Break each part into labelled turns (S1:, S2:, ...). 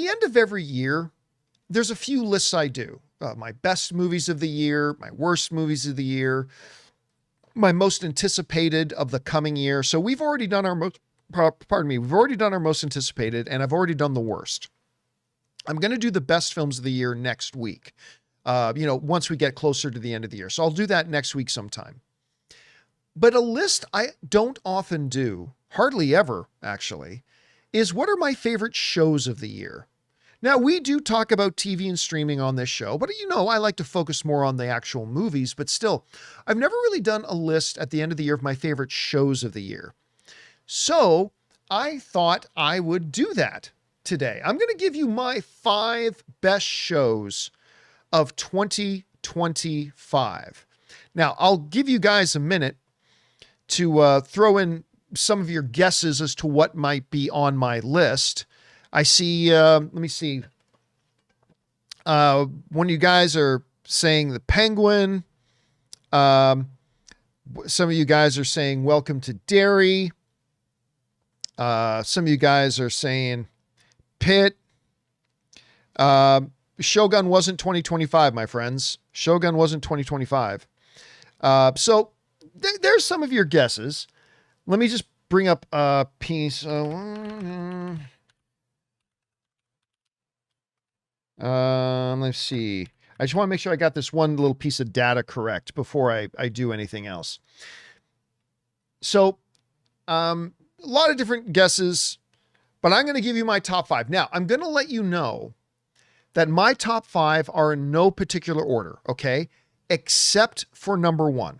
S1: the end of every year, there's a few lists I do. My best movies of the year, my worst movies of the year, my most anticipated of the coming year. So we've already done we've already done our most anticipated, and I've already done the worst. I'm going to do the best films of the year next week, once we get closer to the end of the year. So I'll do that next week sometime. But a list I don't often do, hardly ever actually, is what are my favorite shows of the year? Now, we do talk about TV and streaming on this show, but I like to focus more on the actual movies, but still, I've never really done a list at the end of the year of my favorite shows of the year. So I thought I would do that today. I'm going to give you my 5 best shows of 2025. Now, I'll give you guys a minute to throw in some of your guesses as to what might be on my list. I see, let me see. One of you guys are saying The Penguin. Some of you guys are saying Welcome to Derry. Some of you guys are saying Pitt. Shogun wasn't 2025, my friends. Shogun wasn't 2025. So there's some of your guesses. Let me just bring up a piece. Let's see. I just want to make sure I got this one little piece of data correct before I do anything else. So, a lot of different guesses, but I'm going to give you my top 5. Now, I'm going to let you know that my top 5 are in no particular order, okay? Except for number 1.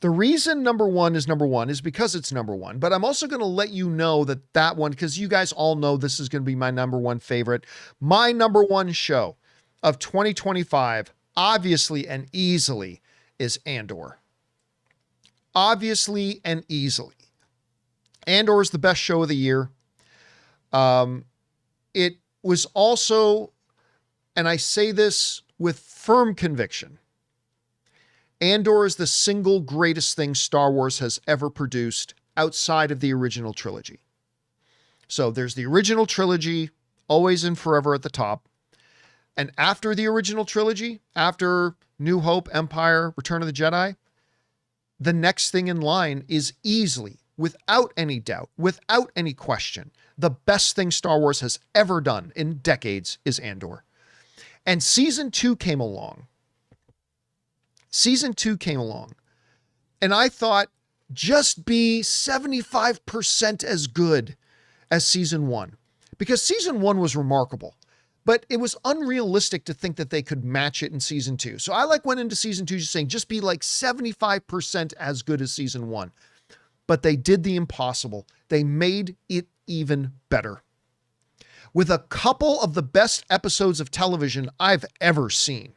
S1: The reason number one is because it's number 1, but I'm also going to let you know that one, because you guys all know this is going to be my number 1 favorite. My number 1 show of 2025, obviously and easily, is Andor. Obviously and easily. Andor is the best show of the year. It was also, and I say this with firm conviction, Andor is the single greatest thing Star Wars has ever produced outside of the original trilogy. So there's the original trilogy, always and forever at the top. And after the original trilogy, after New Hope, Empire, Return of the Jedi, the next thing in line is easily, without any doubt, without any question, the best thing Star Wars has ever done in decades is Andor. And season 2 came along. And I thought, just be 75% as good as season 1. Because season 1 was remarkable, but it was unrealistic to think that they could match it in season 2. So I went into season 2 just saying, just be 75% as good as season 1. But they did the impossible. They made it even better. With a couple of the best episodes of television I've ever seen.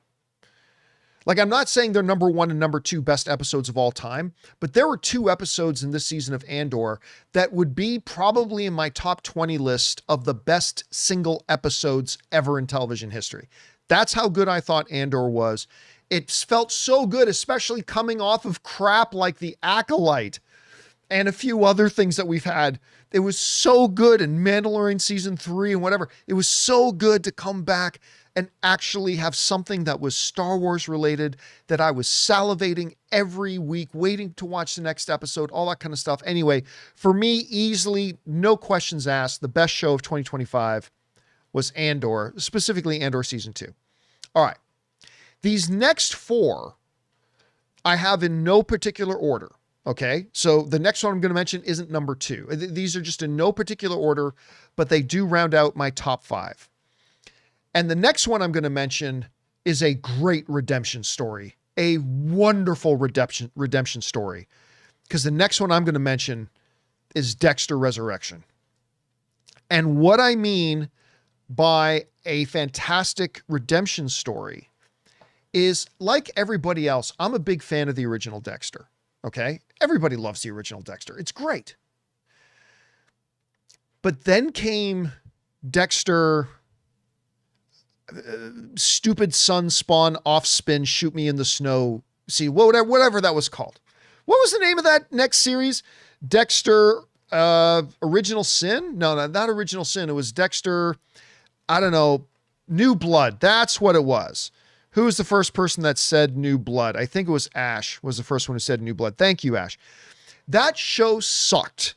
S1: I'm not saying they're number 1 and number 2 best episodes of all time, but there were 2 episodes in this season of Andor that would be probably in my top 20 list of the best single episodes ever in television history. That's how good I thought Andor was. It felt so good, especially coming off of crap like The Acolyte and a few other things that we've had. It was so good in Mandalorian season 3 and whatever. It was so good to come back and actually have something that was Star Wars related, that I was salivating every week, waiting to watch the next episode, all that kind of stuff. Anyway, for me, easily, no questions asked, the best show of 2025 was Andor, specifically Andor season 2. All right. These next 4 I have in no particular order. Okay. So the next one I'm going to mention isn't number 2. These are just in no particular order, but they do round out my top 5. And the next one I'm going to mention is a great redemption story, a wonderful redemption story, because the next one I'm going to mention is Dexter Resurrection. And what I mean by a fantastic redemption story is, like everybody else, I'm a big fan of the original Dexter. Okay. Everybody loves the original Dexter. It's great. But then came Dexter, stupid sun spawn off spin, shoot me in the snow. See, whatever that was called. What was the name of that next series? Dexter, Original Sin? No, not Original Sin. It was Dexter, I don't know, New Blood. That's what it was. Who was the first person that said New Blood? I think it was Ash was the first one who said New Blood. Thank you, Ash. That show sucked.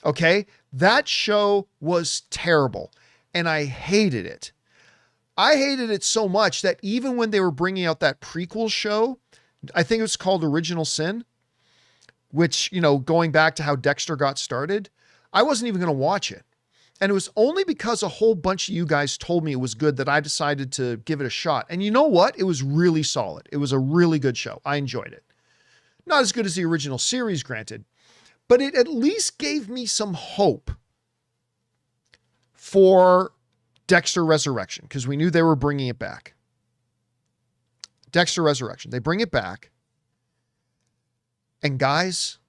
S1: Okay? That show was terrible, and I hated it. I hated it so much that even when they were bringing out that prequel show, I think it was called Original Sin, which, you know, going back to how Dexter got started, I wasn't even going to watch it. And it was only because a whole bunch of you guys told me it was good that I decided to give it a shot. And you know what? It was really solid. It was a really good show. I enjoyed it. Not as good as the original series, granted, but it at least gave me some hope for Dexter Resurrection, because we knew they were bringing it back. Dexter Resurrection. They bring it back. And guys,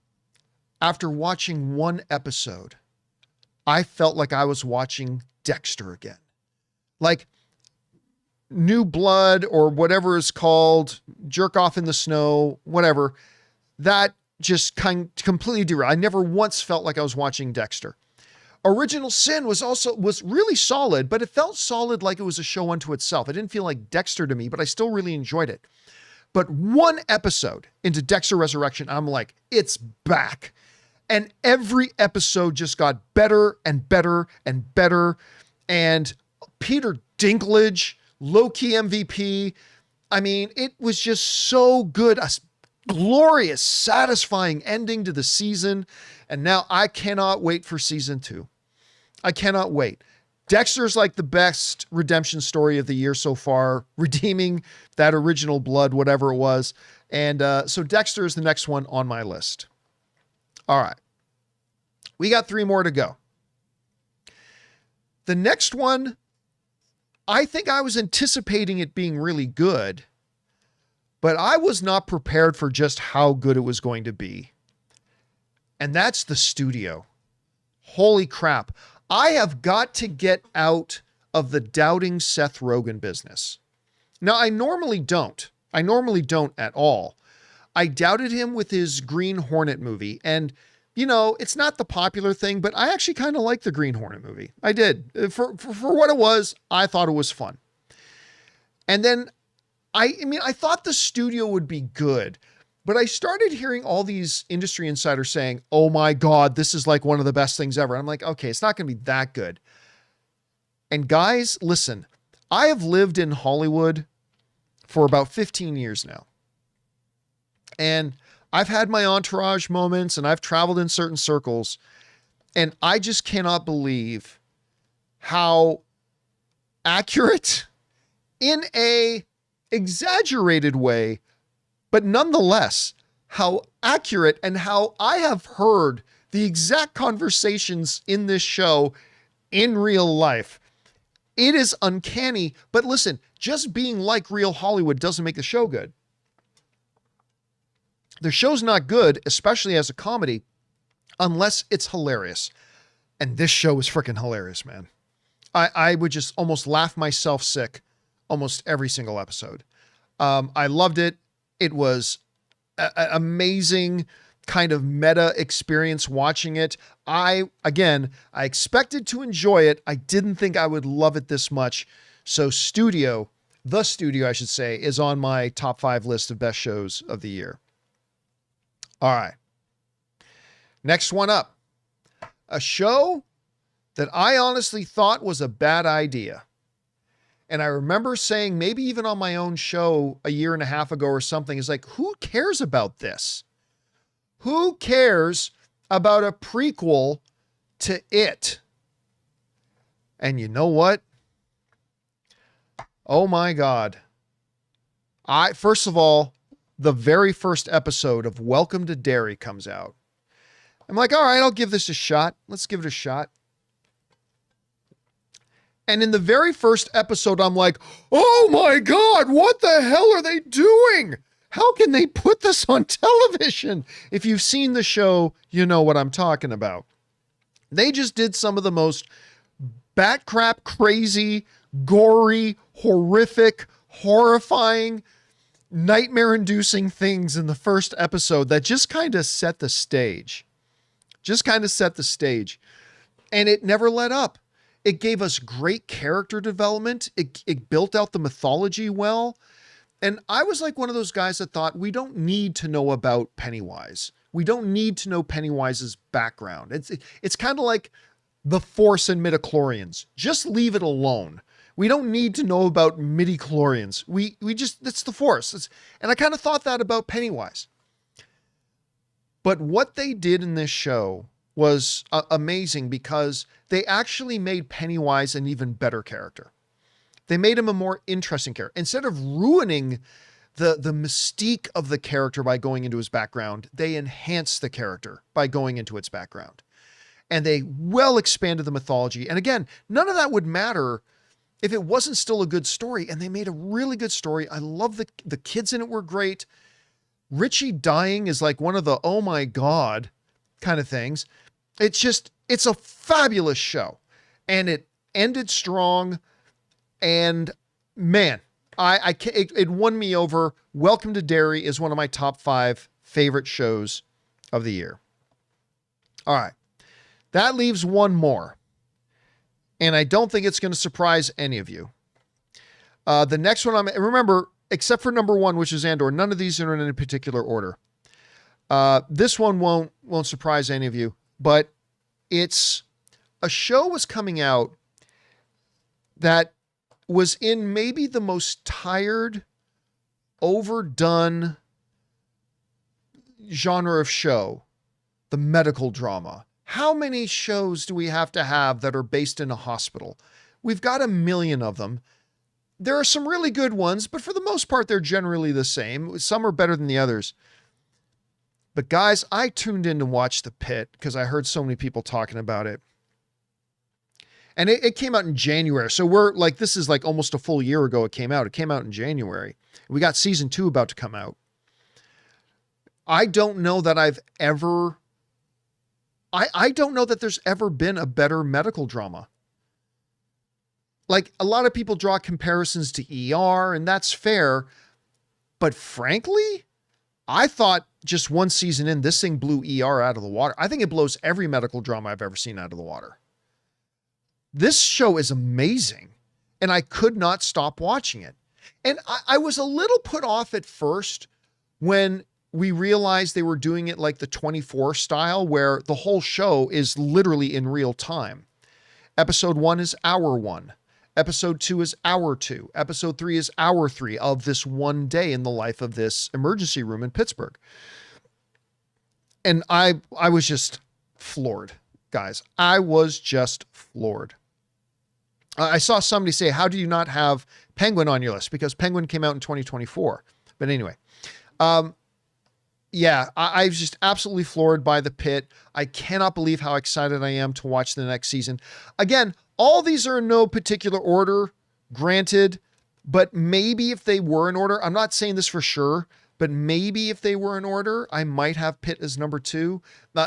S1: after watching one episode, I felt like I was watching Dexter again. Like New Blood or whatever is called, Jerk Off in the Snow, whatever. That just completely derailed. I never once felt like I was watching Dexter. Original Sin was really solid, but it felt solid like it was a show unto itself. It didn't feel like Dexter to me, but I still really enjoyed it. But one episode into Dexter Resurrection, I'm like, it's back. And every episode just got better and better and better. And Peter Dinklage, low-key MVP. I mean, it was just so good. A glorious, satisfying ending to the season. And now I cannot wait for season 2. I cannot wait. Dexter's like the best redemption story of the year so far, redeeming that original blood, whatever it was. And so Dexter is the next one on my list. All right. We got 3 more to go. The next one, I think I was anticipating it being really good, but I was not prepared for just how good it was going to be. And that's The Studio. Holy crap. I have got to get out of the doubting Seth Rogen business. Now, I normally don't. I normally don't at all. I doubted him with his Green Hornet movie. And, you know, it's not the popular thing, but I actually kind of like the Green Hornet movie. I did. For what it was, I thought it was fun. And then, I thought The Studio would be good. But I started hearing all these industry insiders saying, oh my God, this is like one of the best things ever. And I'm like, okay, it's not going to be that good. And guys, listen, I have lived in Hollywood for about 15 years now. And I've had my entourage moments and I've traveled in certain circles. And I just cannot believe how accurate, in a exaggerated way, but nonetheless, how accurate and how I have heard the exact conversations in this show in real life. It is uncanny, but listen, just being like real Hollywood doesn't make the show good. The show's not good, especially as a comedy, unless it's hilarious. And this show is freaking hilarious, man. I would just almost laugh myself sick almost every single episode. I loved it. It was an amazing kind of meta experience watching it. I expected to enjoy it. I didn't think I would love it this much. So The Studio, I should say, is on my top 5 list of best shows of the year. All right. Next one up. A show that I honestly thought was a bad idea. And I remember saying, maybe even on my own show a year and a half ago or something, is like, who cares about this? Who cares about a prequel to It? And you know what? Oh my God. First of all, the very first episode of Welcome to Derry comes out. I'm like, all right, I'll give this a shot. Let's give it a shot. And in the very first episode, I'm like, oh my God, what the hell are they doing? How can they put this on television? If you've seen the show, you know what I'm talking about. They just did some of the most bat crap crazy, gory, horrific, horrifying, nightmare-inducing things in the first episode that just kind of set the stage. And it never let up. It gave us great character development. It built out the mythology well. And I was like one of those guys that thought we don't need to know about Pennywise. We don't need to know Pennywise's background. It's kind of like the Force and midichlorians. Just leave it alone. We don't need to know about midichlorians. We just, it's the Force. And I kind of thought that about Pennywise. But what they did in this show was amazing, because they actually made Pennywise an even better character. They made him a more interesting character. Instead of ruining the mystique of the character by going into his background, they enhanced the character by going into its background. And they well expanded the mythology. And again, none of that would matter if it wasn't still a good story. And they made a really good story. I love the kids in it were great. Richie dying is like one of the, oh my God kind of things. It's a fabulous show, and it ended strong. And man, it won me over. Welcome to Derry is one of my top 5 favorite shows of the year. All right. That leaves one more, and I don't think it's going to surprise any of you. The next one, remember, except for number 1, which is Andor, none of these are in any particular order. This one won't surprise any of you, but it's a show was coming out that was in maybe the most tired, overdone genre of show, the medical drama. How many shows do we have to have that are based in a hospital? We've got a million of them. There are some really good ones, but for the most part, they're generally the same. Some are better than the others. But guys, I tuned in to watch The Pit because I heard so many people talking about it. And it came out in January. So we're like, this is like almost a full year ago it came out. It came out in January. We got season 2 about to come out. I don't know that I don't know that there's ever been a better medical drama. Like, a lot of people draw comparisons to ER, and that's fair. But frankly, I thought just one season in, this thing blew ER out of the water. I think it blows every medical drama I've ever seen out of the water. This show is amazing, and I could not stop watching it. And I was a little put off at first when we realized they were doing it like the 24 style, where the whole show is literally in real time. Episode 1 is hour 1. Episode 2 is hour 2. Episode 3 is hour 3 of this one day in the life of this emergency room in Pittsburgh. And I was just floored, guys. I was just floored. I saw somebody say, how do you not have Penguin on your list? Because Penguin came out in 2024. But anyway, yeah, I was just absolutely floored by The Pit. I cannot believe how excited I am to watch the next season. Again, all these are in no particular order, granted, but maybe if they were in order, I'm not saying this for sure, but maybe if they were in order, I might have Pit as number 2.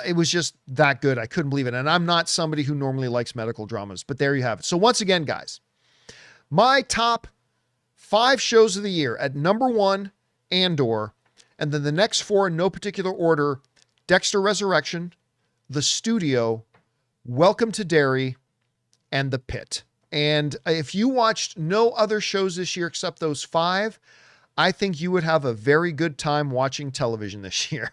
S1: It was just that good. I couldn't believe it. And I'm not somebody who normally likes medical dramas, but there you have it. So once again, guys, my top 5 shows of the year at number 1, Andor. And then the next 4 in no particular order: Dexter Resurrection, The Studio, Welcome to Derry, and The Pit. And if you watched no other shows this year except those 5, I think you would have a very good time watching television this year.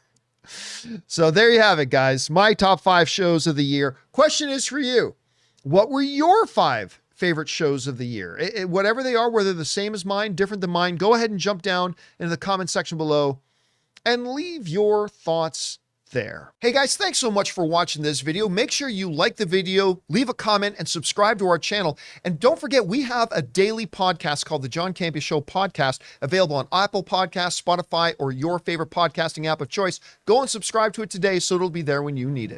S1: So there you have it, guys. My top 5 shows of the year. Question is for you. What were your 5 favorite shows of the year? Whatever they are, whether the same as mine, different than mine, go ahead and jump down into the comment section below and leave your thoughts there. Hey guys, thanks so much for watching this video. Make sure you like the video, leave a comment, and subscribe to our channel. And don't forget, we have a daily podcast called the John Campea Show podcast, available on Apple Podcasts, Spotify, or your favorite podcasting app of choice. Go and subscribe to it today so it'll be there when you need it.